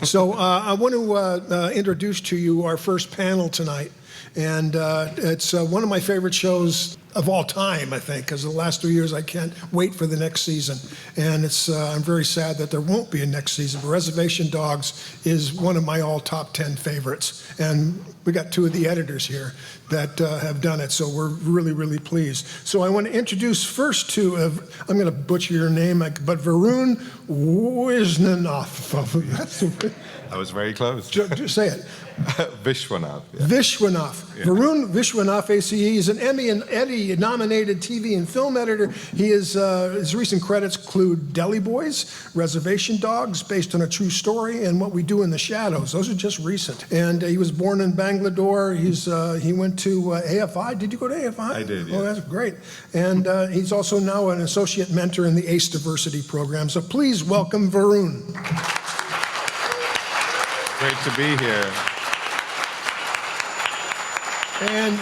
So I want to introduce to you our first panel tonight. And it's one of my favorite shows of all time, I think, because the last 3 years I can't wait for the next season. And I'm very sad that there won't be a next season, but Reservation Dogs is one of my all top 10 favorites. And we got two of the editors here that have done it, so we're really, really pleased. So I want to introduce first to, I'm going to butcher your name, but Varun Viswanath. I was very close. Just say it. Viswanath. Yeah. Viswanath. Yeah. Varun Viswanath, ACE. He's an Emmy and Eddie-nominated TV and film editor. His recent credits include Deli Boys, Reservation Dogs, based on a true story, and What We Do in the Shadows. Those are just recent. And he was born in Bangalore. He went to AFI. Did you go to AFI? I did, yeah. Oh, that's great. And he's also now an associate mentor in the ACE Diversity program. So please welcome Varun. Great to be here. And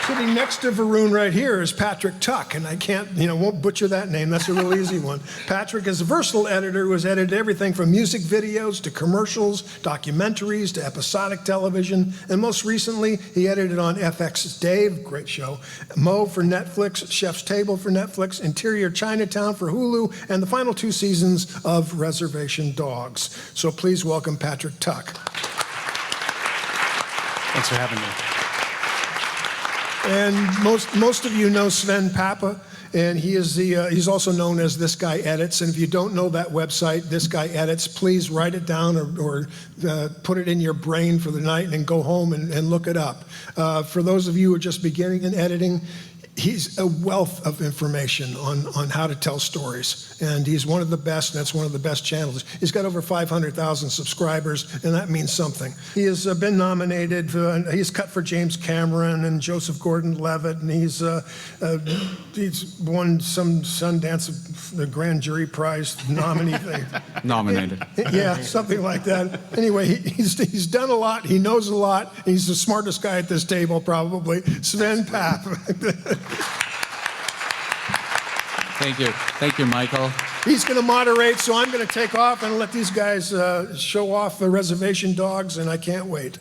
sitting next to Varun right here is Patrick Tuck, and I won't butcher that name. That's a real easy one. Patrick is a versatile editor who has edited everything from music videos to commercials, documentaries to episodic television, and most recently, he edited on FX's Dave, great show, Mo for Netflix, Chef's Table for Netflix, Interior Chinatown for Hulu, and the final 2 seasons of Reservation Dogs. So please welcome Patrick Tuck. Thanks for having me. And most of you know Sven Pape, and he's also known as This Guy Edits. And if you don't know that website, This Guy Edits, please write it down or put it in your brain for the night and go home and look it up. For those of you who are just beginning in editing, he's a wealth of information on how to tell stories. And he's one of the best, and that's one of the best channels. He's got over 500,000 subscribers, and that means something. He has been nominated, he's cut for James Cameron and Joseph Gordon-Levitt, and he's won some Sundance, the Grand Jury Prize nominee thing. Nominated. Yeah, something like that. Anyway, he's done a lot, he knows a lot, he's the smartest guy at this table, probably. Sven Pape. Thank you, Michael. He's going to moderate, so I'm going to take off and let these guys show off the Reservation Dogs, and I can't wait.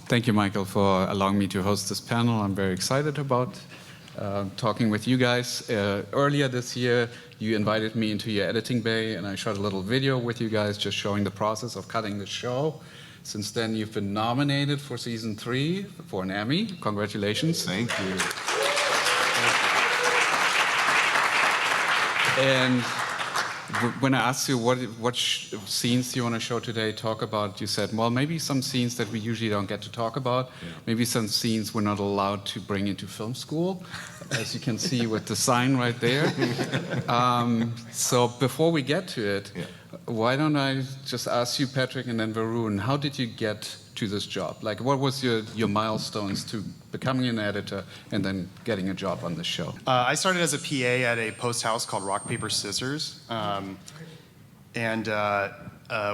Thank you, Michael, for allowing me to host this panel. I'm very excited about talking with you guys. Earlier this year, you invited me into your editing bay, and I shot a little video with you guys just showing the process of cutting the show. Since then, you've been nominated for season 3 for an Emmy. Congratulations. Thank you. And when I asked you what scenes you want to show today, talk about, you said, well, maybe some scenes that we usually don't get to talk about, maybe some scenes we're not allowed to bring into film school, as you can see with the sign right there. So before we get to it, why don't I just ask you, Patrick, and then Varun, how did you get to this job? Like, what was your milestones to becoming an editor and then getting a job on this show? I started as a PA at a post house called Rock, Paper, Scissors, and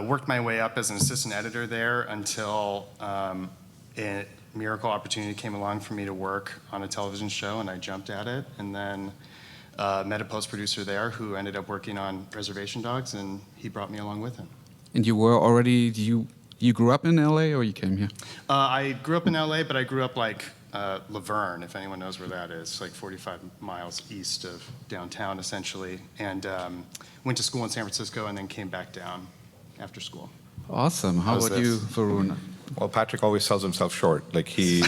worked my way up as an assistant editor there until a miracle opportunity came along for me to work on a television show, and I jumped at it, and then met a post producer there who ended up working on Reservation Dogs, and he brought me along with him. And you were already, you grew up in LA or you came here? I grew up in LA, but I grew up like Laverne, if anyone knows where that is, like 45 miles east of downtown, essentially, and went to school in San Francisco and then came back down after school. Awesome. How about you, Varun? Well, Patrick always sells himself short. Like he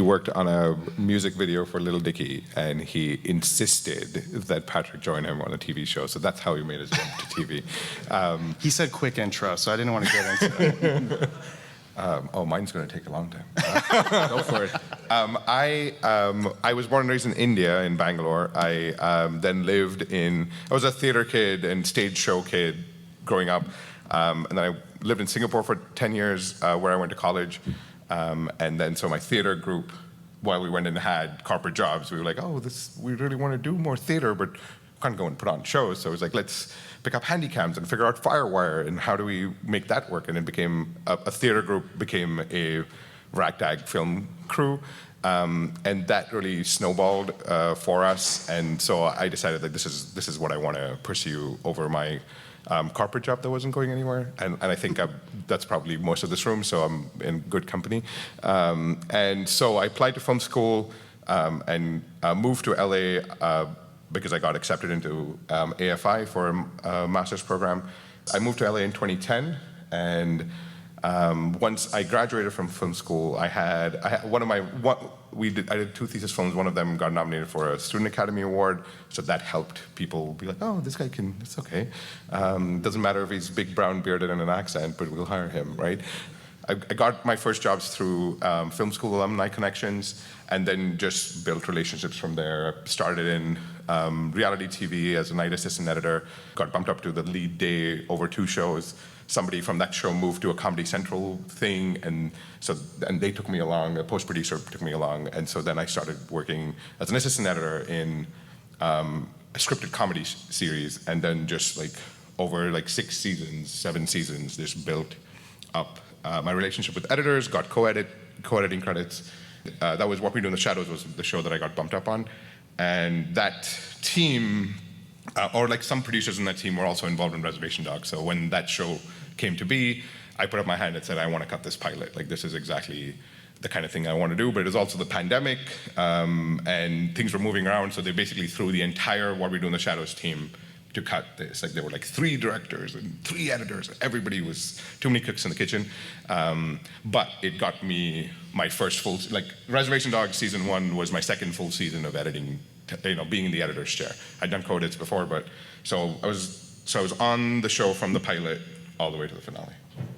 worked on a music video for Little Dicky, and he insisted that Patrick join him on a TV show. So that's how he made his jump to TV. He said quick intro, so I didn't want to get into it. Oh, mine's going to take a long time. Go for it. I was born and raised in India, in Bangalore. I then I was a theater kid and stage show kid growing up. And then I lived in Singapore for 10 years, where I went to college. And then so my theater group, while we went and had corporate jobs, we were like, oh, we really want to do more theater, but can't go and put on shows. So it was like, let's pick up handycams and figure out Firewire and how do we make that work. And it became, a theater group became a ragtag film crew. And that really snowballed for us. And so I decided that this is what I want to pursue over my corporate job that wasn't going anywhere. And I think that's probably most of this room, so I'm in good company. And so I applied to film school and moved to LA because I got accepted into AFI for a master's program. I moved to LA in 2010, and once I graduated from film school, I did 2 thesis films. One of them got nominated for a Student Academy Award, so that helped people be like, oh, this guy it's okay. Doesn't matter if he's big, brown, bearded, and an accent, but we'll hire him, right? I got my first jobs through film school alumni connections, and then just built relationships from there. I started in reality TV as a night assistant editor, got bumped up to the lead day over 2 shows. Somebody from that show moved to a Comedy Central thing, and they took me along, a post-producer took me along, and so then I started working as an assistant editor in a scripted comedy series, and then just like over like 6 seasons, 7 seasons, just built up my relationship with editors, got co-editing credits. That was What We Do in the Shadows, was the show that I got bumped up on. And that team, or like some producers in that team, were also involved in Reservation Dogs. So when that show came to be, I put up my hand and said, I want to cut this pilot. Like, this is exactly the kind of thing I want to do. But it was also the pandemic, and things were moving around. So they basically threw the entire What We Do in the Shadows team to cut this. Like, there were like 3 directors and 3 editors. Everybody was too many cooks in the kitchen. But it got me my first full, like Reservation Dogs season 1 was my second full season of editing, being in the editor's chair. I'd done co-edits before, but so I was on the show from the pilot all the way to the finale.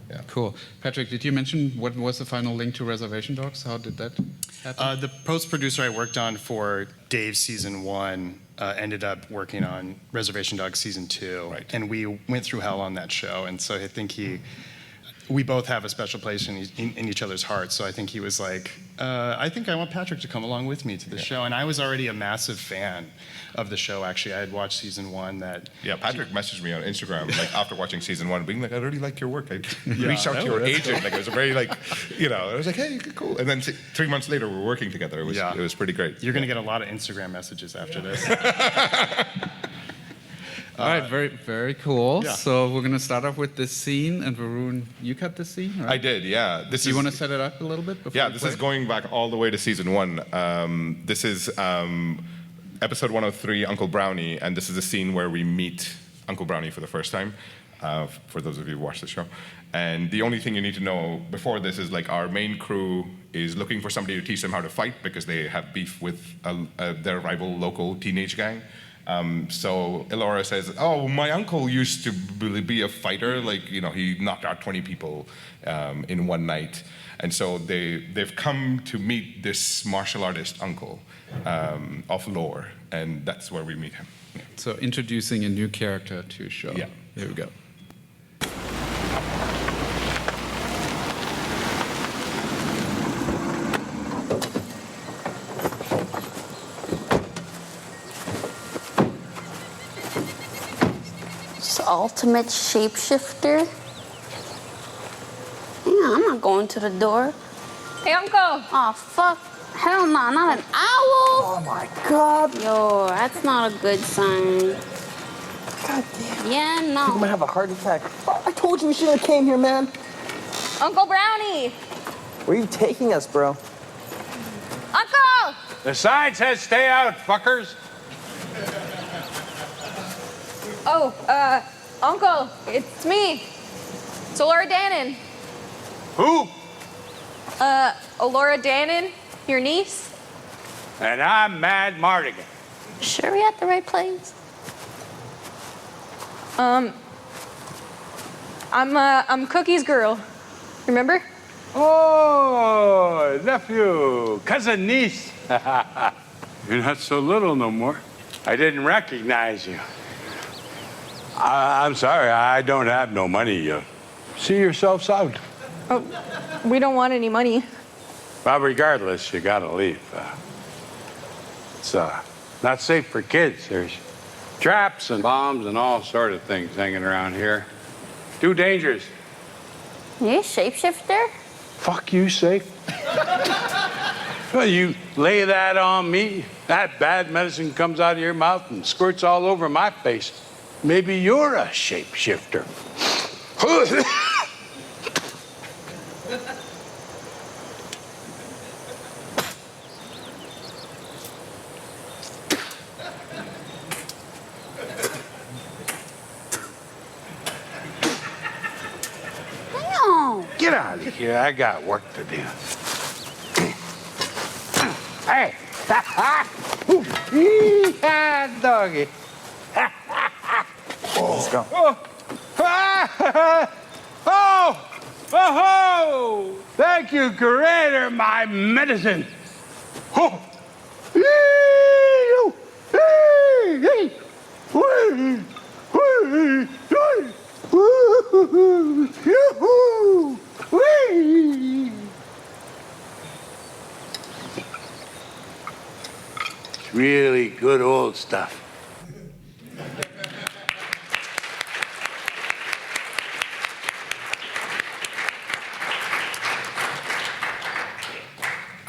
Yeah. Cool. Patrick, did you mention what was the final link to Reservation Dogs? How did that happen? The post-producer I worked on for Dave's season 1 ended up working on Reservation Dogs season 2. Right. And we went through hell on that show. And so I think we both have a special place in each other's hearts. So I think he was like, I think I want Patrick to come along with me to the show. And I was already a massive fan of the show, actually. I had watched season 1 that... Yeah, Patrick messaged me on Instagram, like, after watching season 1, being like, I really like your work. I reached out to your agent. Like, it was a very, like, I was like, hey, cool. And then 3 months later, we're working together. It was pretty great. You're going to get a lot of Instagram messages after this. All right, very, very cool. Yeah. So we're going to start off with this scene, and Varun, you cut this scene, right? I did, yeah. Do you want to set it up a little bit? Yeah, this is going back all the way to season 1. This is episode 103, Uncle Brownie, and this is the scene where we meet Uncle Brownie for the first time, for those of you who watch the show. And the only thing you need to know before this is, like, our main crew is looking for somebody to teach them how to fight because they have beef with their rival local teenage gang. So Elora says, oh, my uncle used to be a fighter. Like, he knocked out 20 people in one night. And so they've come to meet this martial artist uncle of lore, and that's where we meet him. Yeah. So introducing a new character to a show. Yeah. Here we go. Ultimate shapeshifter? Yeah, I'm not going to the door. Hey, Uncle! Oh, fuck. Hell no, not an owl! Oh my God! Yo, that's not a good sign. God damn. Yeah, I'm no. gonna have a heart attack. Oh, I told you we shouldn't have came here, man. Uncle Brownie! Where are you taking us, bro? Uncle! The sign says stay out, fuckers. Oh, Uncle, it's me. It's Alora Dannon. Who? Alora Dannon, your niece. And I'm Mad Mardigan. Sure we at the right place? I'm Cookie's girl. Remember? Oh, nephew, cousin, niece. You're not so little no more. I didn't recognize you. I'm sorry, I don't have no money. See yourselves out. Oh, we don't want any money. Well, regardless, you gotta leave. It's not safe for kids. There's traps and bombs and all sort of things hanging around here. Too dangerous. You a shapeshifter? Fuck you, safe. Well, you lay that on me, that bad medicine comes out of your mouth and squirts all over my face. Maybe you're a shapeshifter. Damn. Get out of here. I got work to do. Hey. Yeah, doggy. Let's go. Oh! Thank you, Creator, my medicine. Oh. It's really good old stuff.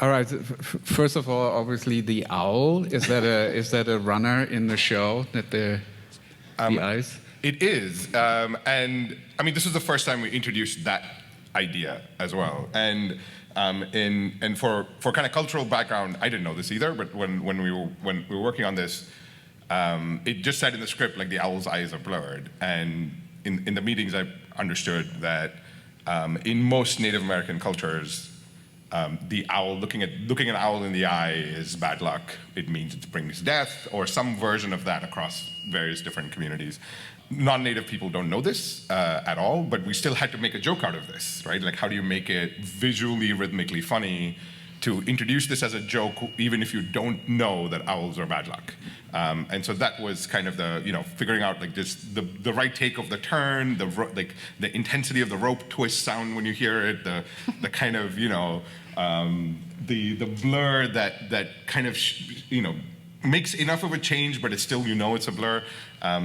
All right. First of all, obviously, the owl, is that a runner in the show, that the eyes? It is, and I mean, this was the first time we introduced that idea as well. And for kind of cultural background, I didn't know this either. But when we were working on this, it just said in the script like the owl's eyes are blurred. And in the meetings, I understood that in most Native American cultures, the owl looking an owl in the eye is bad luck. It means it brings death, or some version of that across various different communities. Non-native people don't know this at all, but we still had to make a joke out of this, right? Like, how do you make it visually, rhythmically funny to introduce this as a joke, even if you don't know that owls are bad luck? And so that was kind of the, figuring out like just the right take of the turn, the intensity of the rope twist sound when you hear it, the kind of, the blur that kind of, makes enough of a change, but it's still, it's a blur.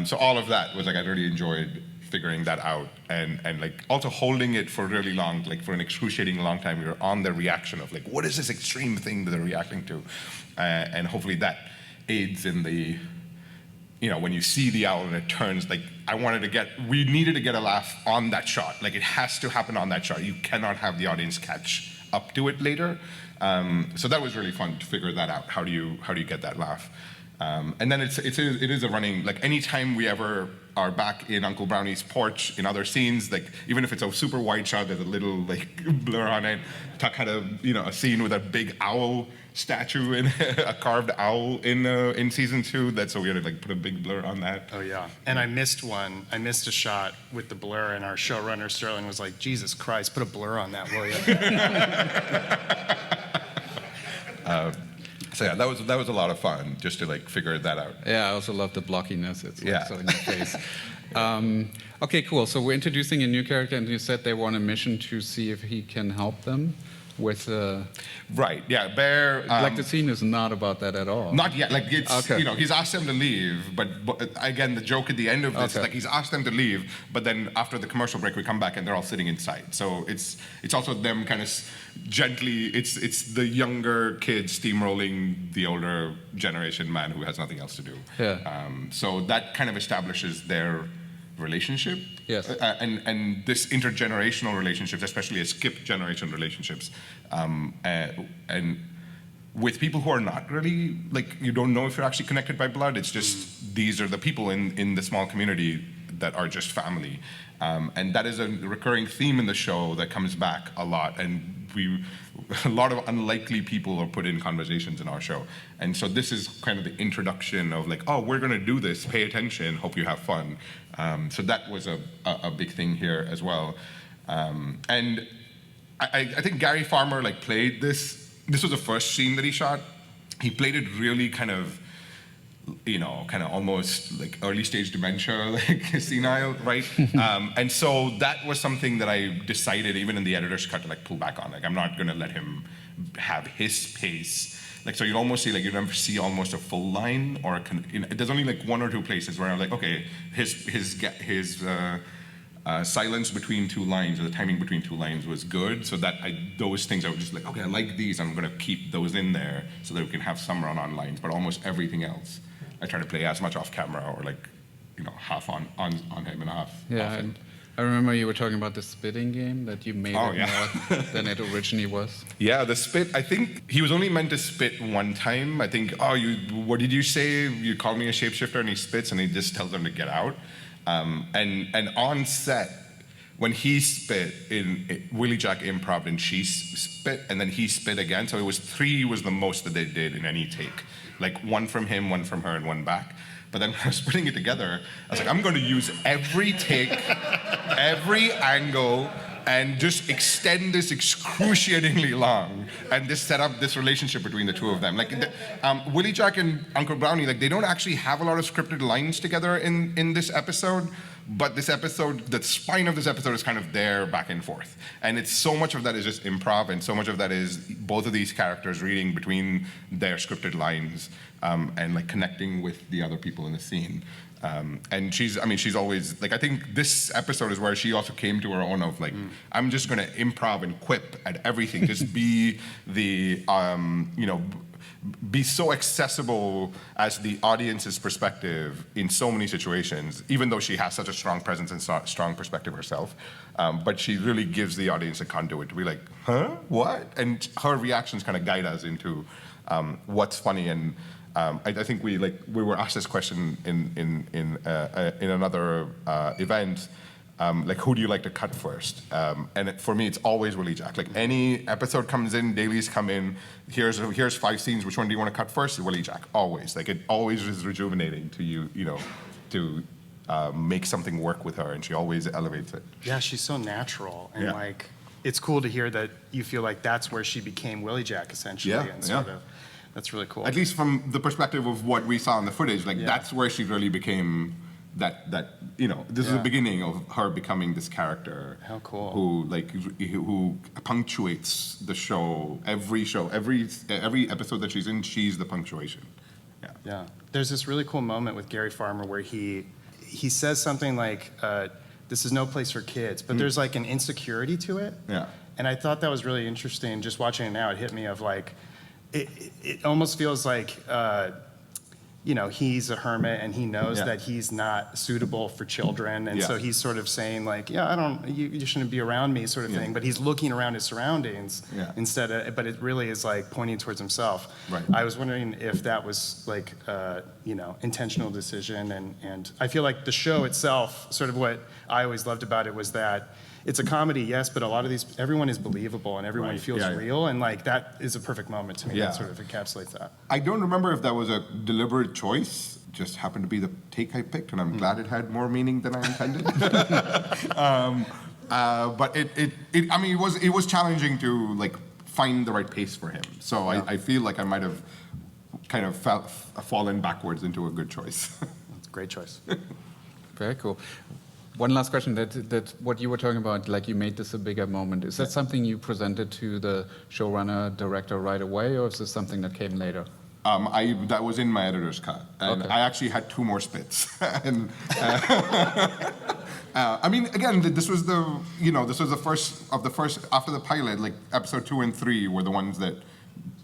So all of that was like, I really enjoyed figuring that out, and like also holding it for really long, like for an excruciating long time. We were on the reaction of like, what is this extreme thing that they're reacting to? And hopefully that aids in the, when you see the owl and it turns, like we needed to get a laugh on that shot. Like, it has to happen on that shot. You cannot have the audience catch up to it later. So that was really fun to figure that out. How do you get that laugh? And then it is a running, like anytime we ever are back in Uncle Brownie's porch in other scenes, like even if it's a super wide shot, there's a little like blur on it. Tuck had a scene with a big owl statue in a carved owl in season 2. So we had to like put a big blur on that. Oh yeah, and I missed a shot with the blur, and our showrunner Sterling was like, Jesus Christ, put a blur on that, will you? So yeah, that was a lot of fun just to like figure that out. Yeah, I also love the blockiness. It's like Yeah. so in your face. Okay, cool. So we're introducing a new character, and you said they were on a mission to see if he can help them with. Right. Yeah. Bear. Like the scene is not about that at all. Not yet. Like it's Okay. he's asked them to leave, but again, the joke at the end of this is Okay. like he's asked them to leave, but then after the commercial break, we come back and they're all sitting inside. So it's also them kind of gently. It's the younger kids steamrolling the older generation man who has nothing else to do. Yeah. So that kind of establishes their relationship. Yes. And this intergenerational relationships, especially as skip generation relationships, and with people who are not really, like, you don't know if you're actually connected by blood. It's just these are the people in the small community that are just family. And that is a recurring theme in the show that comes back a lot. And a lot of unlikely people are put in conversations in our show. And so this is kind of the introduction of like, oh, we're gonna do this, pay attention, hope you have fun. So that was a big thing here as well. And I think Gary Farmer like played this was the first scene that he shot. He played it really kind of almost like early stage dementia, like senile, right? And so that was something that I decided, even in the editor's cut, to like pull back on. Like, I'm not gonna let him have his pace. Like, so you'd almost see, like, you never see almost a full line, or there's only like 1 or 2 places where I'm like, okay, his silence between 2 lines, or the timing between 2 lines was good. So that those things I was just like, okay, I like these, I'm gonna keep those in there so that we can have some run-on lines. But almost everything else, I try to play as much off camera or like half on him and half Yeah, off him. and I remember you were talking about the spitting game, that you made Oh, it yeah. more than it originally was. Yeah, the spit, I think he was only meant to spit one time. I think, what did you say? You called me a shapeshifter, and he spits, and he just tells them to get out. And on set, when he spit, Willie Jack improv, and she spit, and then he spit again. So it was 3 was the most that they did in any take. Like 1 from him, 1 from her, and 1 back. But then when I was putting it together, I was like, I'm going to use every take, every angle, and just extend this excruciatingly long, and just set up this relationship between the two of them. Like Willie Jack and Uncle Brownie, like they don't actually have a lot of scripted lines together in this episode, but this episode, the spine of this episode is kind of there back and forth. And it's so much of that is just improv, and so much of that is both of these characters reading between their scripted lines, and like connecting with the other people in the scene. And she's always, like, I think this episode is where she also came to her own of, like, I'm just gonna improv and quip at everything. Just be the, be so accessible as the audience's perspective in so many situations, even though she has such a strong presence and strong perspective herself. But she really gives the audience a conduit to be like, huh, what? And her reactions kind of guide us into what's funny. And I think we were asked this question in another event, like, who do you like to cut first? And for me, it's always Willie Jack. Like, any episode comes in, dailies come in, here's 5 scenes, which one do you want to cut first? Willie Jack, always. Like, it always is rejuvenating to you, to make something work with her, and she always elevates it. Yeah, she's so natural, and Yeah. like, it's cool to hear that you feel like that's where she became Willie Jack, essentially, Yeah, and sort of. That's really cool. At least from the perspective of what we saw in the footage, like, Yeah. that's where she really became that this is the Yeah. beginning of her becoming this character. How cool. Who punctuates the show, every episode that she's in, she's the punctuation. Yeah. Yeah. There's this really cool moment with Gary Farmer where he says something like, this is no place for kids, but there's like an insecurity to it. Yeah. And I thought that was really interesting. Just watching it now, it hit me of like, it almost feels like, he's a hermit and he knows Yeah. that he's not suitable for children. And Yeah. so he's sort of saying like, you shouldn't be around me sort of Yeah. thing. But he's looking around his surroundings Yeah. instead of, but it really is like pointing towards himself. Right. I was wondering if that was like, intentional decision. And I feel like the show itself, sort of what I always loved about it was that it's a comedy, yes, but a lot of everyone is believable and everyone Right. feels Yeah, yeah. real. And like, that is a perfect moment to me. Yeah. That sort of encapsulates that. I don't remember if that was a deliberate choice. Just happened to be the take I picked, and I'm glad it had more meaning than I intended. But it was challenging to like find the right pace for him. So Yeah. I feel like I might have kind of fallen backwards into a good choice. It's a great choice. Very cool. One last question, that what you were talking about, like you made this a bigger moment. Is that something you presented to the showrunner, director right away, or is this something that came later? That was in my editor's cut, and Okay. I actually had 2 more spits. And again, this was the first after the pilot. Like episode 2 and 3 were the ones that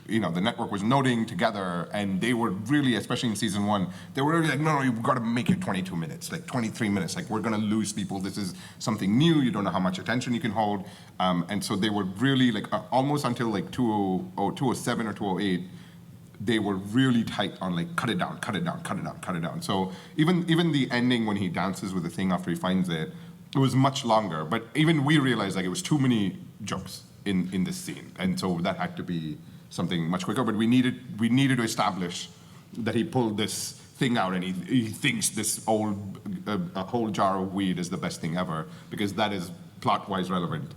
the network was noting together, and they were really, especially in season 1, they were really like, no, you've got to make it 22 minutes, like 23 minutes. Like, we're going to lose people. This is something new. You don't know how much attention you can hold. And so they were really like almost until like 207 or 208. They were really tight on like cut it down. So even the ending when he dances with the thing after he finds it, it was much longer. But even we realized like it was too many jokes in this scene, and so that had to be something much quicker. But we needed to establish that he pulled this thing out and he thinks this a whole jar of weed is the best thing ever, because that is plot-wise relevant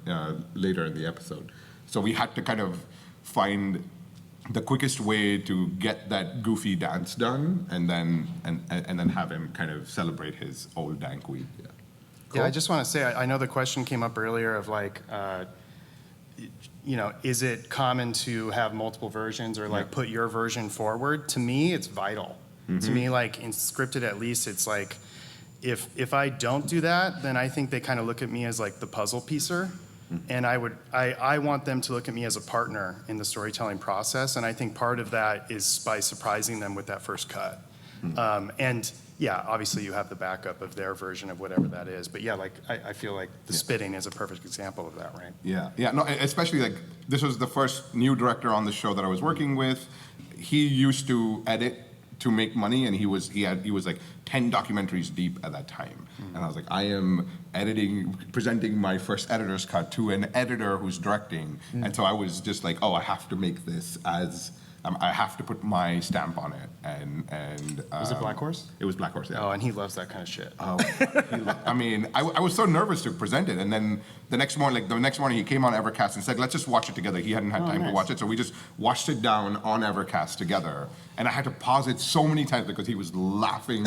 later in the episode. So we had to kind of find the quickest way to get that goofy dance done, and then have him kind of celebrate his old dank weed. Yeah. Yeah, I just want to say, I know the question came up earlier of like, is it common to have multiple versions or like put your version forward? To me, it's vital. To me, like in scripted at least, it's like, if I don't do that, then I think they kind of look at me as like the puzzle piecer. And I want them to look at me as a partner in the storytelling process. And I think part of that is by surprising them with that first cut. And yeah, obviously you have the backup of their version of whatever that is. But yeah, like I feel like the spitting is a perfect example of that, right? Yeah, no, especially like this was the first new director on the show that I was working with. He used to edit to make money, and he was like 10 documentaries deep at that time. And I was like, I am presenting my first editor's cut to an editor who's directing. And so I was just like, oh, I have to make this as I have to put my stamp on it. And Was it Black Horse? It was Black Horse, yeah. Oh, and he loves that kind of shit. Oh, I mean, I was so nervous to present it, and then the next morning he came on Evercast and said, "Let's just watch it together." He hadn't had time to watch it, so we just watched it down on Evercast together. And I had to pause it so many times because he was laughing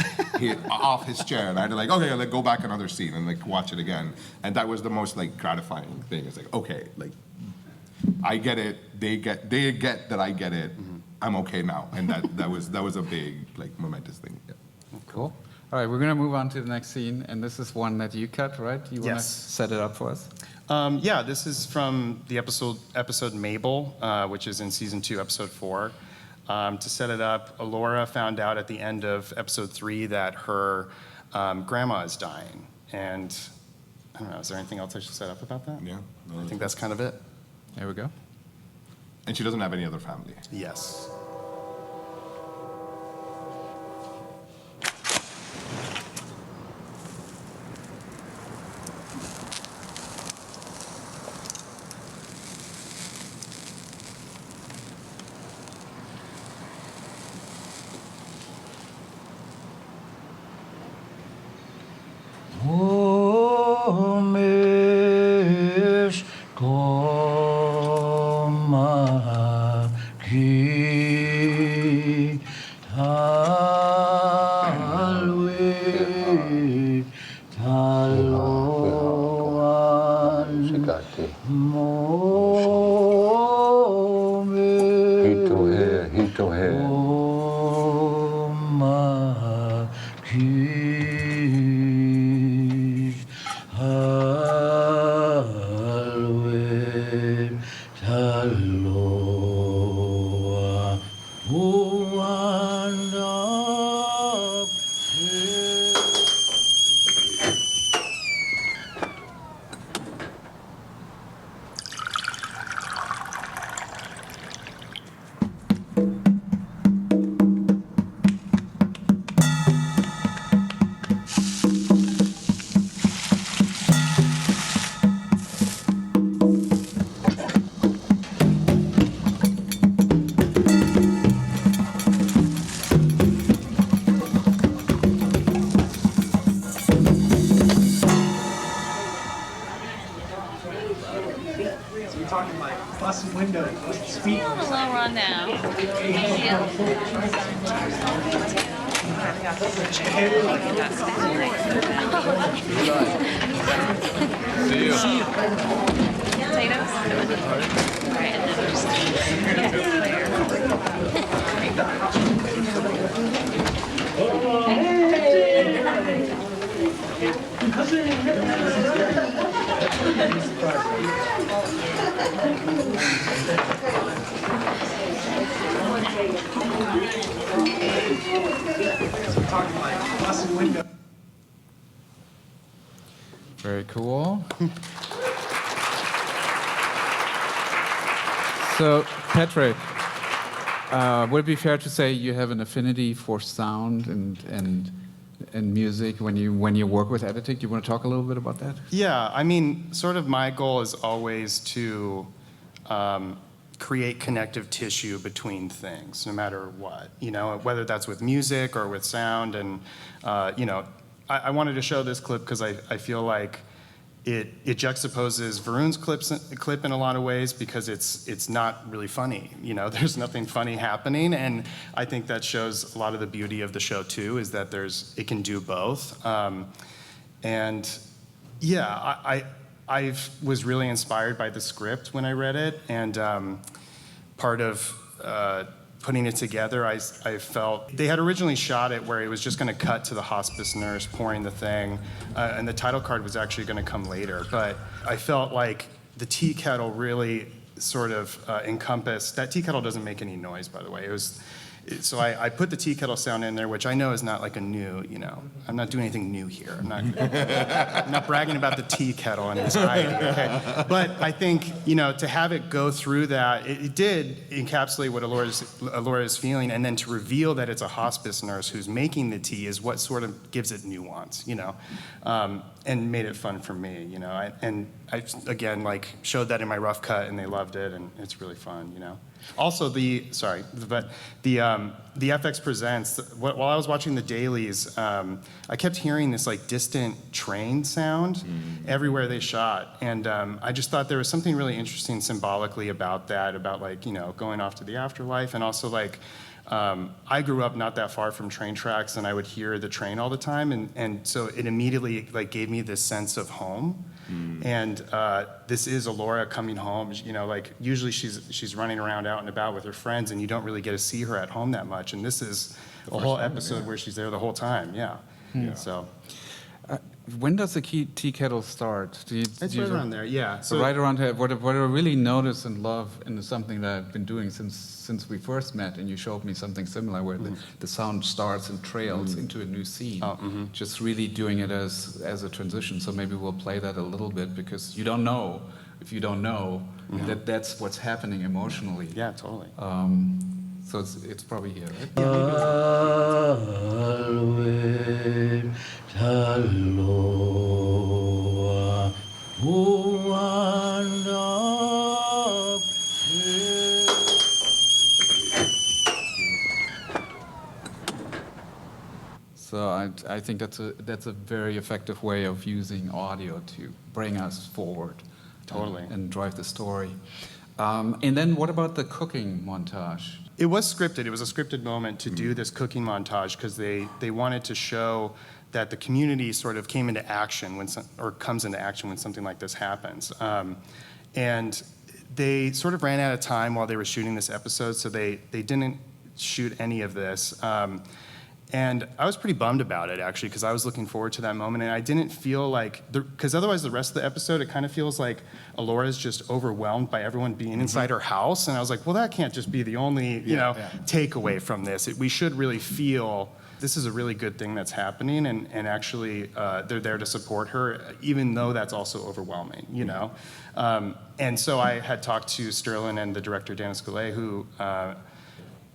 off his chair, and I had to like, okay, like go back another scene and like watch it again. And that was the most like gratifying thing. It's like, okay, like I get it, they get that I get it. I'm okay now, and that was a big like momentous thing. Yeah. Cool. All right, we're gonna move on to the next scene, and this is one that you cut, right? You wanna Yes. set it up for us? Yeah, this is from the episode Mabel, which is in season 2, episode 4. To set it up, Alora found out at the end of episode 3 that her grandma is dying, and I don't know. Is there anything else I should set up about that? Yeah. I think that's kind of it. There we go. And she doesn't have any other family. Yes. Very cool. So, Patrick, would it be fair to say you have an affinity for sound and music when you work with editing? Do you want to talk a little bit about that? Yeah, I mean, sort of my goal is always to create connective tissue between things, no matter what, you know, whether that's with music or with sound. And, you know, I wanted to show this clip because I feel like it juxtaposes Varun's clip in a lot of ways because it's not really funny. You know, there's nothing funny happening, and I think that shows a lot of the beauty of the show too. Is that it can do both, and yeah, I was really inspired by the script when I read it, and part of putting it together, I felt they had originally shot it where it was just going to cut to the hospice nurse pouring the thing, and the title card was actually going to come later. But I felt like the tea kettle really sort of encompassed. That tea kettle doesn't make any noise, by the way. So I put the tea kettle sound in there, which I know is not like a new, I'm not doing anything new here. I'm not bragging about the tea kettle and anxiety, okay? But I think, to have it go through that, it did encapsulate what Alora is feeling, and then to reveal that it's a hospice nurse who's making the tea is what sort of gives it nuance, and made it fun for me, and I again, showed that in my rough cut, and they loved it, and it's really fun, Also, the FX Presents, while I was watching the dailies, I kept hearing this distant train sound everywhere they shot. And I just thought there was something really interesting symbolically about that, about going off to the afterlife. And also I grew up not that far from train tracks, and I would hear the train all the time. And so it immediately gave me this sense of home. And this is Alora coming home. Usually she's running around out and about with her friends, and you don't really get to see her at home that much. And this is a whole episode where she's there the whole time. Yeah. So. When does the tea kettle start? It's right around there, yeah. So right around here. What I really notice and love, and it's something that I've been doing since we first met, and you showed me something similar, where the sound starts and trails into a new scene. Just really doing it as a transition. So maybe we'll play that a little bit, because you don't know, if you don't know, that that's what's happening emotionally. Yeah, totally. So it's probably here, right? So I think that's a very effective way of using audio to bring us forward. Totally. And drive the story. And then what about the cooking montage? It was scripted. It was a scripted moment to do this cooking montage, because they wanted to show that the community sort of came into action comes into action when something like this happens. And they sort of ran out of time while they were shooting this episode, so they didn't shoot any of this. And I was pretty bummed about it, actually, because I was looking forward to that moment, and I didn't feel because otherwise the rest of the episode, it kind of feels like Alora's just overwhelmed by everyone being inside her house, and I was like, well, that can't just be the only, takeaway from this. We should really feel this is a really good thing that's happening, and actually they're there to support her, even though that's also overwhelming, And so I had talked to Sterling and the director, Dennis Goulet, who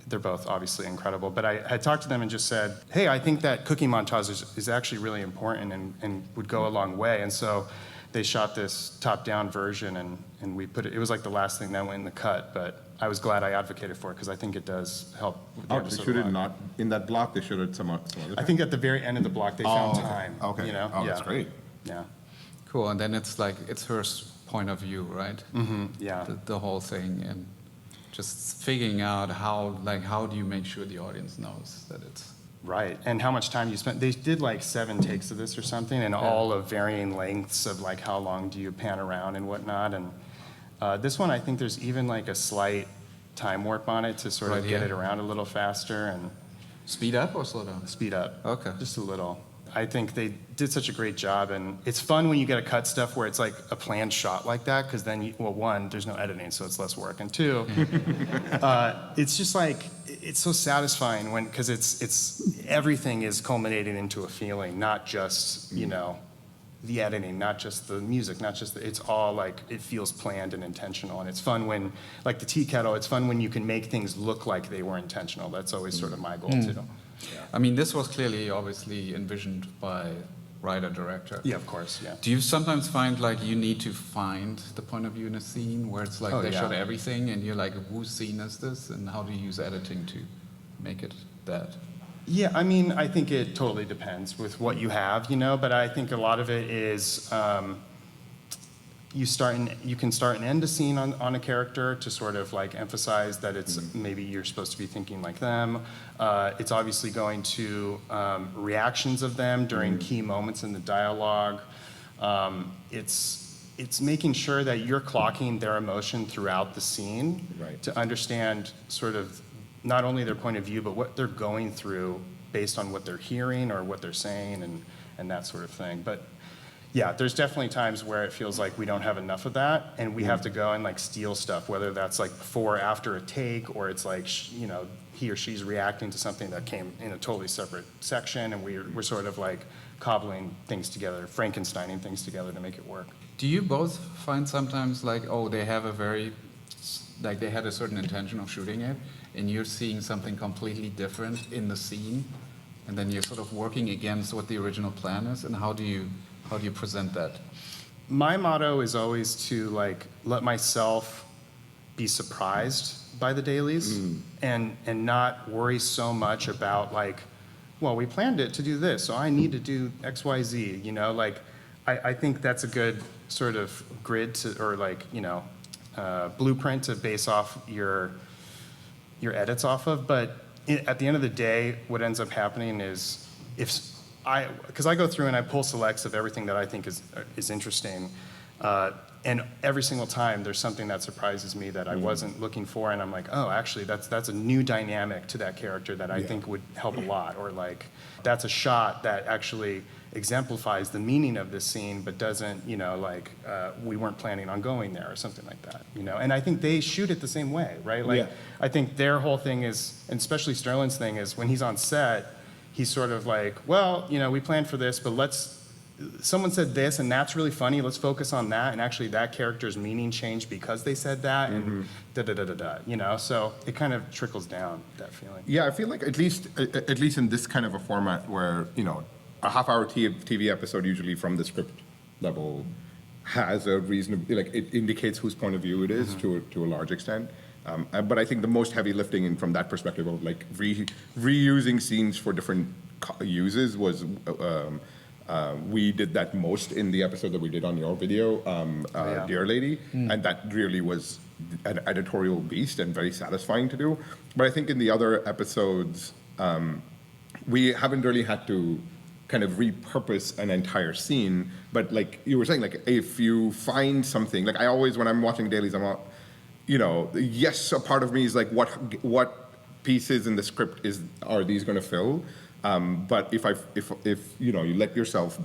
they're both obviously incredible, but I had talked to them and just said, hey, I think that cooking montage is actually really important and would go a long way. And so they shot this top-down version, and we put it was like the last thing that went in the cut, but I was glad I advocated for it, because I think it does help with the episode. They shoot it not in that block, they shoot it some other time. I think at the very end of the block they found time. Okay. Oh, that's great. Yeah. Cool, and then it's her point of view, right? Yeah. The whole thing, and just figuring out how do you make sure the audience knows that it's right, and how much time you spent. They did 7 takes of this or something, and all of varying lengths of how long do you pan around and whatnot. And this one, I think there's even a slight time warp on it to sort of get it around a little faster and speed up or slow down. Speed up. Okay. Just a little. I think they did such a great job, and it's fun when you get to cut stuff where it's a planned shot like that, because then, one, there's no editing, so it's less work, and two, it's just it's so satisfying because it's everything is culminating into a feeling, not just the editing, not just the music, not just it's all it feels planned and intentional, and it's fun when the tea kettle. It's fun when you can make things look like they were intentional. That's always sort of my goal too. Yeah. I mean, this was clearly, obviously envisioned by writer-director. Yeah, of course, yeah. Do you sometimes find you need to find the point of view in a scene where it's they shot everything and you're whose scene is this, and how do you use editing to make it that? Yeah, I mean, I think it totally depends with what you have, but I think a lot of it is you can start and end a scene on a character to sort of emphasize that it's maybe you're supposed to be thinking like them. It's obviously going to reactions of them during key moments in the dialogue. It's making sure that you're clocking their emotion throughout the scene to understand sort of not only their point of view, but what they're going through based on what they're hearing or what they're saying and that sort of thing. But yeah, there's definitely times where it feels like we don't have enough of that, and we have to go and like steal stuff, whether that's like before or after a take, or it's like, you know, he or she's reacting to something that came in a totally separate section, and we're sort of like cobbling things together, Frankensteining things together to make it work. Do you both find sometimes like, oh, they have like they had a certain intention of shooting it, and you're seeing something completely different in the scene, and then you're sort of working against what the original plan is, and how do you present that? My motto is always to like let myself be surprised by the dailies and not worry so much about like, well, we planned it to do this, so I need to do X, Y, Z, you know, like I think that's a good sort of grid to, or like, you know, blueprint to base off your edits off of. But at the end of the day, what ends up happening is because I go through and I pull selects of everything that I think is interesting, and every single time there's something that surprises me that I wasn't looking for, and I'm like, oh, actually that's a new dynamic to that character that I think would help a lot, or like that's a shot that actually exemplifies the meaning of this scene, but doesn't, you know, like we weren't planning on going there or something like that, you know. And I think they shoot it the same way, right? Like I think their whole thing is, and especially Sterling's thing is, when he's on set, he's sort of like, well, you know, we planned for this, but someone said this, and that's really funny, let's focus on that, and actually that character's meaning changed because they said that, and da-da-da-da-da, you know? So it kind of trickles down, that feeling. Yeah, I feel like at least in this kind of a format where, you know, a half-hour TV episode usually from the script level has a reason, like it indicates whose point of view it is to a large extent. But I think the most heavy lifting from that perspective of like reusing scenes for different uses was we did that most in the episode that we did on your video, Dear Lady, and that really was an editorial beast and very satisfying to do. But I think in the other episodes, we haven't really had to kind of repurpose an entire scene. But like you were saying, like if you find something, like I always, when I'm watching dailies, I'm out, you know, yes, a part of me is like, what pieces in the script are these going to fill? But if you know, you let yourself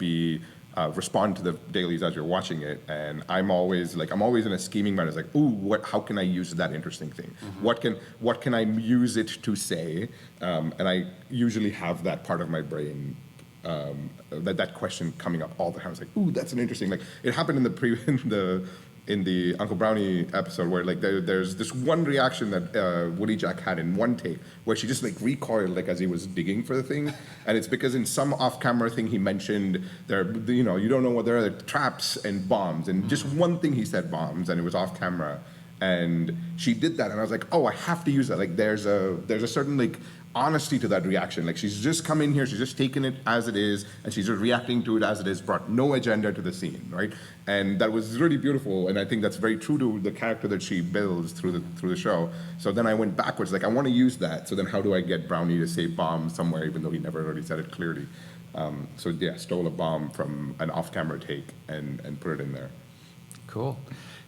respond to the dailies as you're watching it, and I'm always in a scheming manner. It's like, ooh, how can I use that interesting thing? What can I use it to say? And I usually have that part of my brain. That question coming up all the time. It's like, ooh, that's an interesting. Like it happened in the Uncle Brownie episode where like there's this one reaction that Woody Jack had in one take where she just like recoiled like as he was digging for the thing, and it's because in some off-camera thing he mentioned you know, you don't know what there are traps and bombs, and just one thing he said bombs, and it was off camera, and she did that, and I was like, oh, I have to use that. Like there's a certain like honesty to that reaction. Like she's just come in here, she's just taken it as it is, and she's just reacting to it as it is, brought no agenda to the scene, right? And that was really beautiful, and I think that's very true to the character that she builds through the show. So then I went backwards, like I want to use that, so then how do I get Brownie to say bomb somewhere, even though he never really said it clearly? So yeah, stole a bomb from an off-camera take and put it in there. Cool.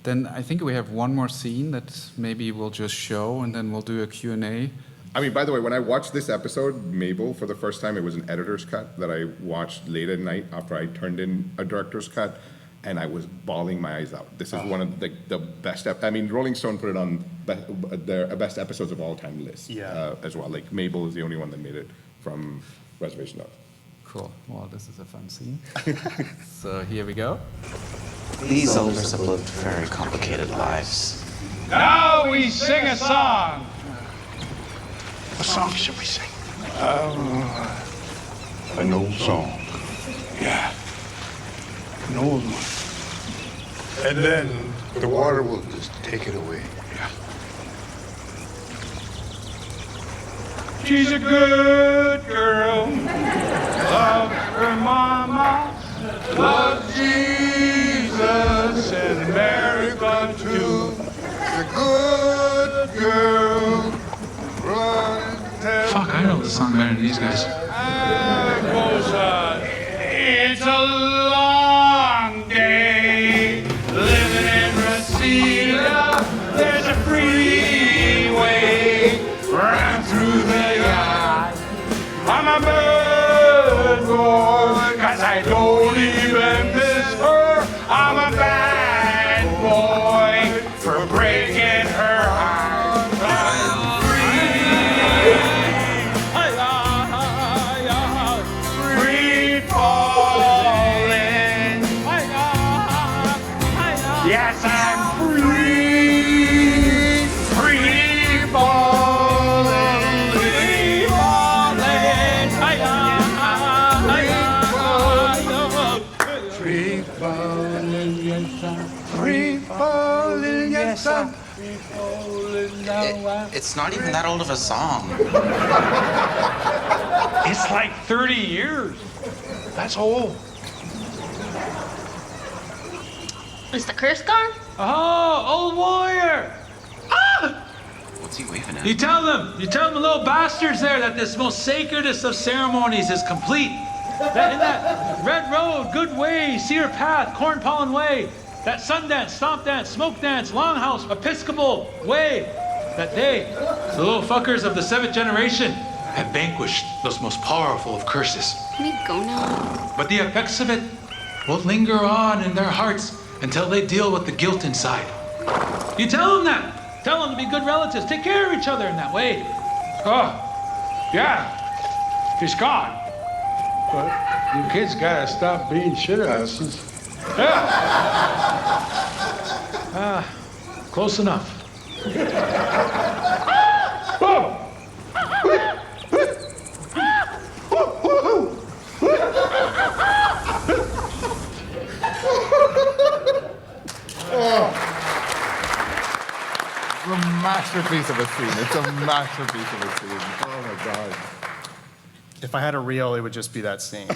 Then I think we have one more scene that maybe we'll just show, and then we'll do a Q&A. I mean, by the way, when I watched this episode, Mabel, for the first time, it was an editor's cut that I watched late at night after I turned in a director's cut, and I was bawling my eyes out. This is one of the best, I mean, Rolling Stone put it on their best episodes of all time list as well. Like, Mabel is the only one that made it from Reservation Dogs. Cool. Well, this is a fun scene. So here we go. These elders have lived very complicated lives. Now we sing a song. What song should we sing? An old song. Yeah, An old one. And then the water will just take it away. yeah. She's a good girl. Loves her mama. Loves Jesus and America too. A good girl. Fuck, I know the song better than these guys. It's a long day living in Reseda. There's a freeway right through the yard. I'm a bird boy, 'cause I don't even miss It's not even that old of a song. It's like 30 years. That's old. Is the curse gone? Oh, old warrior. Ah! What's he waving at? You tell them, the little bastards there, that this most sacredest of ceremonies is complete. That in that red road, good way, cedar path, corn pollen way, that sun dance, stomp dance, smoke dance, longhouse, episcopal way, that they, the little fuckers of the 7th generation, have vanquished those most powerful of curses. Can we go now? But the effects of it will linger on in their hearts until they deal with the guilt inside. You tell them that. Tell them to be good relatives. Take care of each other in that way. Oh, yeah, he's gone. But you kids gotta stop being shit asses. Yeah. Close enough. Whoa! It's a masterpiece of a scene. It's a masterpiece of a scene. Oh my God. If I had a reel, it would just be that scene.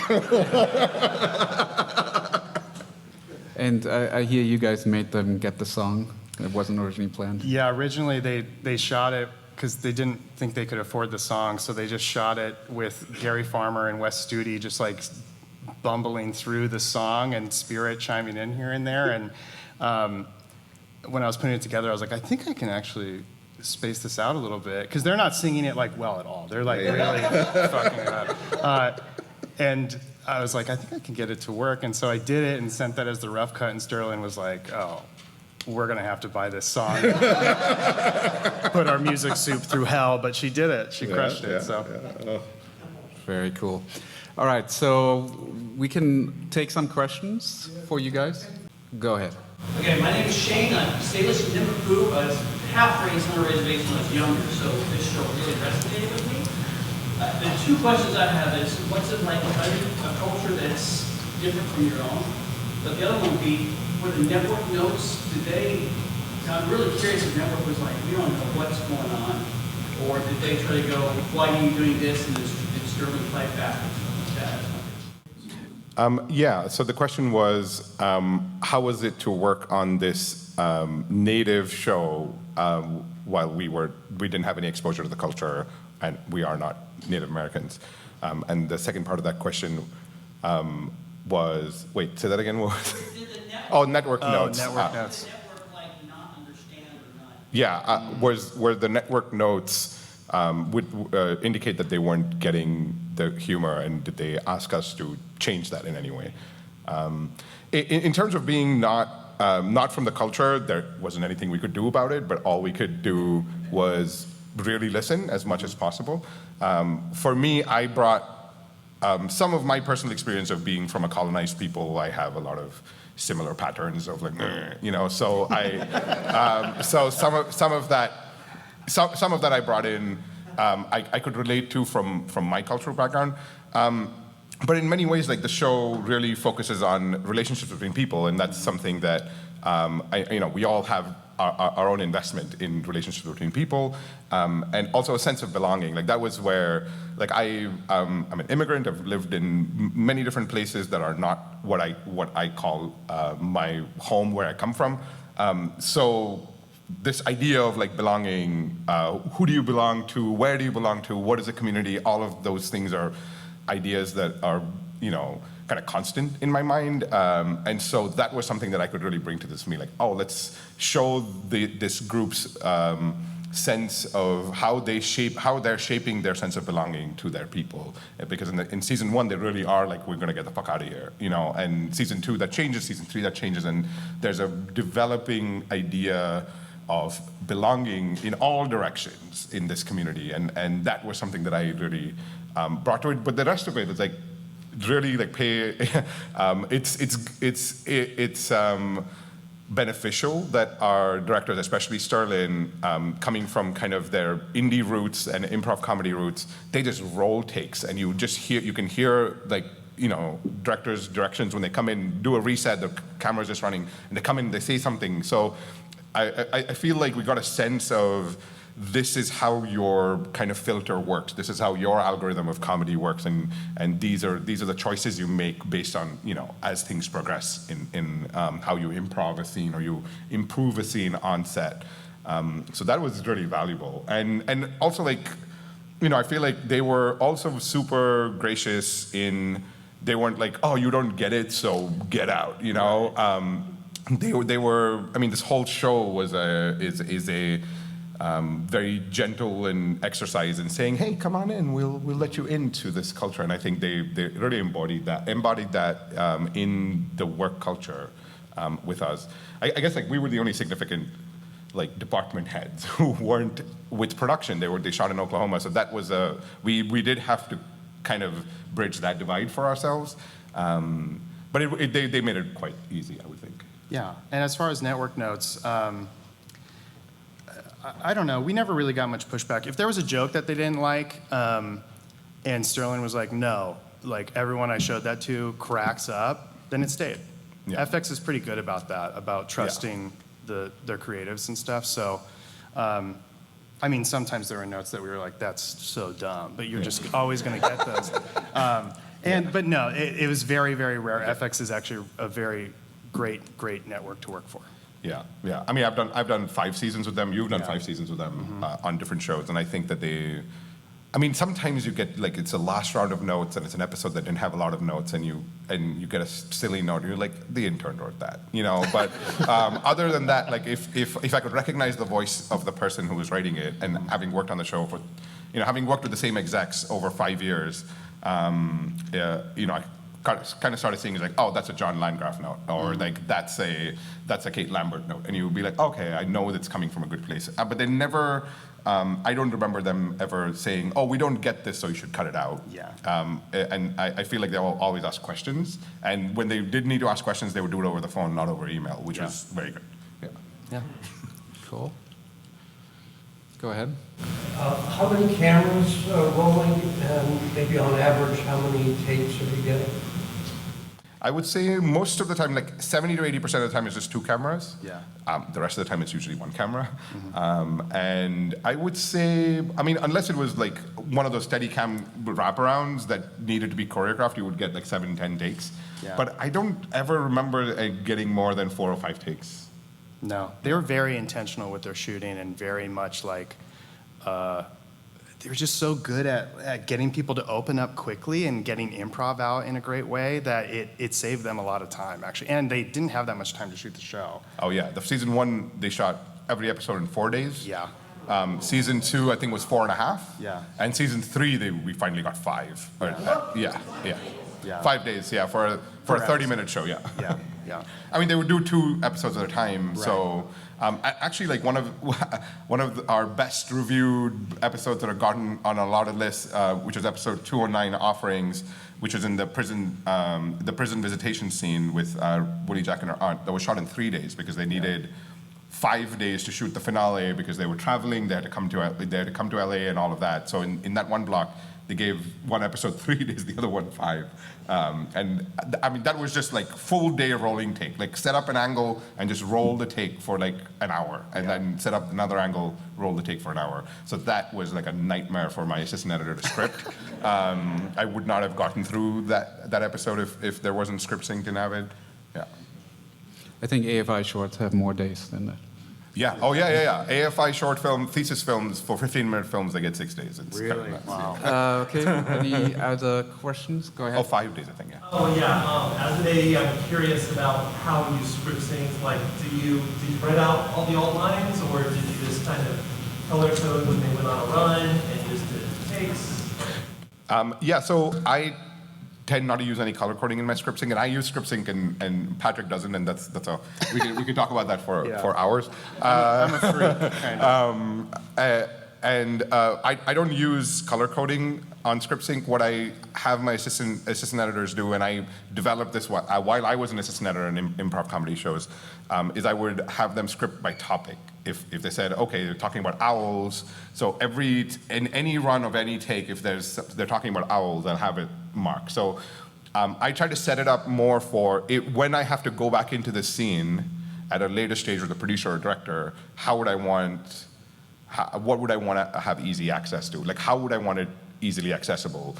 And I hear you guys made them get the song. It wasn't originally planned. Yeah, originally they shot it because they didn't think they could afford the song, so they just shot it with Gary Farmer and Wes Studi just like bumbling through the song and Spirit chiming in here and there. And when I was putting it together, I was like, I think I can actually space this out a little bit, because they're not singing it like well at all. They're like really fucking it up. And I was like, I think I can get it to work. And so I did it and sent that as the rough cut, and Sterling was like, oh, we're gonna have to buy this song. Put our music soup through hell, but she did it. She crushed it. Very cool. All right, so we can take some questions for you guys. Go ahead. Okay, my name is Shane. I'm stateless in Liverpool. I was half raised on a reservation when I was younger, so this show really resonated with me. The two questions I have is, what's it like studying a culture that's different from your own? But the other one would be, were the network notes, did they, I'm really curious if the network was like, we don't know what's going on, or did they try to go, why are you doing this, and did Sterling play back and stuff like that? Yeah, so the question was, how was it to work on this native show while we didn't have any exposure to the culture, and we are not Native Americans? And the second part of that question was, wait, say that again. What was network notes. Network notes. Yeah, were the network notes would indicate that they weren't getting the humor, and did they ask us to change that in any way? In terms of being not from the culture, there wasn't anything we could do about it, but all we could do was really listen as much as possible. For me, I brought some of my personal experience of being from a colonized people. I have a lot of similar patterns of like, so so some of that I brought in, I could relate to from my cultural background. But in many ways, like, the show really focuses on relationships between people, and that's something that we all have our own investment in relationships between people, and also a sense of belonging. Like, that was where, like, I'm an immigrant. I've lived in many different places that are not what I call my home, where I come from. So this idea of like belonging, who do you belong to, where do you belong to, what is a community, all of those things are ideas that are, kind of constant in my mind. And so that was something that I could really bring to this, like, oh, let's show this group's sense of how they're shaping their sense of belonging to their people. Because in season 1, they really are like, we're gonna get the fuck out of here, and season 2, that changes, season 3, that changes, and there's a developing idea of belonging in all directions in this community, and that was something that I really brought to it. But the rest of it is like really like it's beneficial that our directors, especially Sterling, coming from kind of their indie roots and improv comedy roots, they just roll takes, and you can hear like, directors' directions when they come in, do a reset, the camera's just running, and they come in, they say something. So I feel like we got a sense of this is how your kind of filter works. This is how your algorithm of comedy works, and these are the choices you make based on, you know, as things progress in how you improv a scene or you improve a scene on set. So that was really valuable, and also, like, you know, I feel like they were also super gracious in, they weren't like, oh, you don't get it, so get out, you know. They were. I mean, this whole show is a very gentle and exercise in saying, hey, come on in, we'll let you into this culture. And I think they really embodied that in the work culture with us. I guess, like, we were the only significant, like, department heads who weren't with production. They shot in Oklahoma, so that was we did have to kind of bridge that divide for ourselves. But they made it quite easy, I would think. Yeah, and as far as network notes, I don't know. We never really got much pushback. If there was a joke that they didn't like, and Sterling was like, no, like, everyone I showed that to cracks up, then it stayed. Yeah. FX is pretty good about that, about trusting their creatives and stuff. So, I mean, sometimes there were notes that we were like, that's so dumb, but you're just always going to get those. But no, it was very, very rare. FX is actually a very great network to work for. Yeah. I mean, I've done 5 seasons with them. You've done 5 seasons with them on different shows, and I think that I mean, sometimes you get, like, it's a last round of notes, and it's an episode that didn't have a lot of notes, and you get a silly note, and you're like, the intern wrote that, you know. But other than that, like, if I could recognize the voice of the person who was writing it, and having worked on the show for, you know, having worked with the same execs over 5 years, you know, I kind of started seeing, like, oh, that's a John Landgraf note, or like, that's a Kate Lambert note, and you would be like, okay, I know that's coming from a good place. But they never, I don't remember them ever saying, oh, we don't get this, so you should cut it out. Yeah. And I feel like they will always ask questions, and when they did need to ask questions, they would do it over the phone, not over email, which was very good. Yeah. Cool. Go ahead. How many cameras rolling, and maybe on average, how many takes are you getting? I would say most of the time, like 70 to 80% of the time, is just 2 cameras. Yeah. The rest of the time, it's usually 1 camera. And I would say, I mean, unless it was like one of those Steadicam wraparounds that needed to be choreographed, you would get like 7, 10 takes. Yeah. But I don't ever remember getting more than 4 or 5 takes. No, they were very intentional with their shooting, and very much like, they were just so good at getting people to open up quickly and getting improv out in a great way that it saved them a lot of time, actually. And they didn't have that much time to shoot the show. Oh yeah, the season 1, they shot every episode in 4 days. Yeah. Season 2, I think, was 4.5. Yeah. And season 3, we finally got 5. Yeah. 5 days, yeah, for a 30-minute show, yeah. Yeah. I mean, they would do 2 episodes at a time. Right. So actually, like, one of our best reviewed episodes that have gotten on a lot of lists, which is episode 209, Offerings, which is in the prison visitation scene with Woody, Jack, and her aunt, that was shot in 3 days because they needed 5 days to shoot the finale because they were traveling. They had to come to LA and all of that. So in that one block, they gave one episode 3 days, the other one 5. And I mean, that was just like full day rolling take. Like, set up an angle and just roll the take for like an hour, and then set up another angle, roll the take for an hour. So that was like a nightmare for my assistant editor to script. I would not have gotten through that episode if there wasn't script synced in Avid. Yeah. I think AFI shorts have more days than that. Yeah. Oh, yeah. AFI short film, thesis films, for 15-minute films, they get 6 days. It's really? Kind of nuts. Wow. Okay. Any other questions? Go ahead. Oh, 5 days, I think, yeah. Oh, yeah. As an AE, I'm curious about how you script things. Like, did you write out all the alt lines, or did you just kind of color code when they went on a run and just did takes? Yeah, so I tend not to use any color coding in my script sync, and I use script sync, and Patrick doesn't, and that's a we could talk about that for hours. I'm a freak, kind of. I don't use color coding on script sync. What I have my assistant editors do, and I developed this while I was an assistant editor in improv comedy shows, is I would have them script by topic. If they said, okay, they're talking about owls, so in any run of any take, if they're talking about owls, I'll have it marked. So I try to set it up more for it when I have to go back into the scene at a later stage with a producer or director, what would I want to have easy access to? Like, how would I want it easily accessible?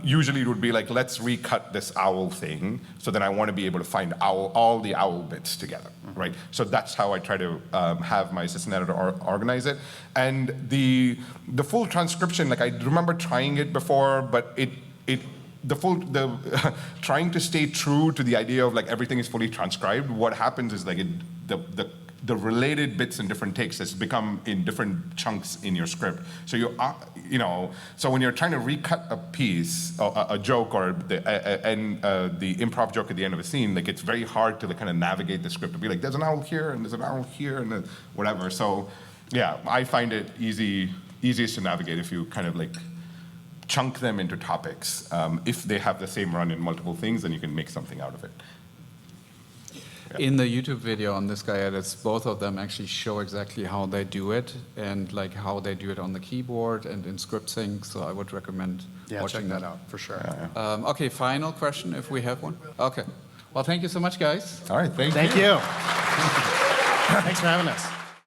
Usually it would be like, let's recut this owl thing, so then I want to be able to find all the owl bits together, right? So that's how I try to have my assistant editor organize it. And the full transcription, like I remember trying it before, but trying to stay true to the idea of like everything is fully transcribed, what happens is like the related bits and different takes has become in different chunks in your script. So so when you're trying to recut a piece, a joke, or the improv joke at the end of a scene, like it's very hard to kind of navigate the script to be like, there's an owl here and there's an owl here and whatever. So yeah, I find it easiest to navigate if you kind of like chunk them into topics. If they have the same run in multiple things, then you can make something out of it. In the YouTube video on This Guy Edits, both of them actually show exactly how they do it and like how they do it on the keyboard and in script sync. So I would recommend watching that out for sure. Okay, final question if we have one. Okay. Well, thank you so much, guys. All right, thank you. Thank you. Thanks for having us.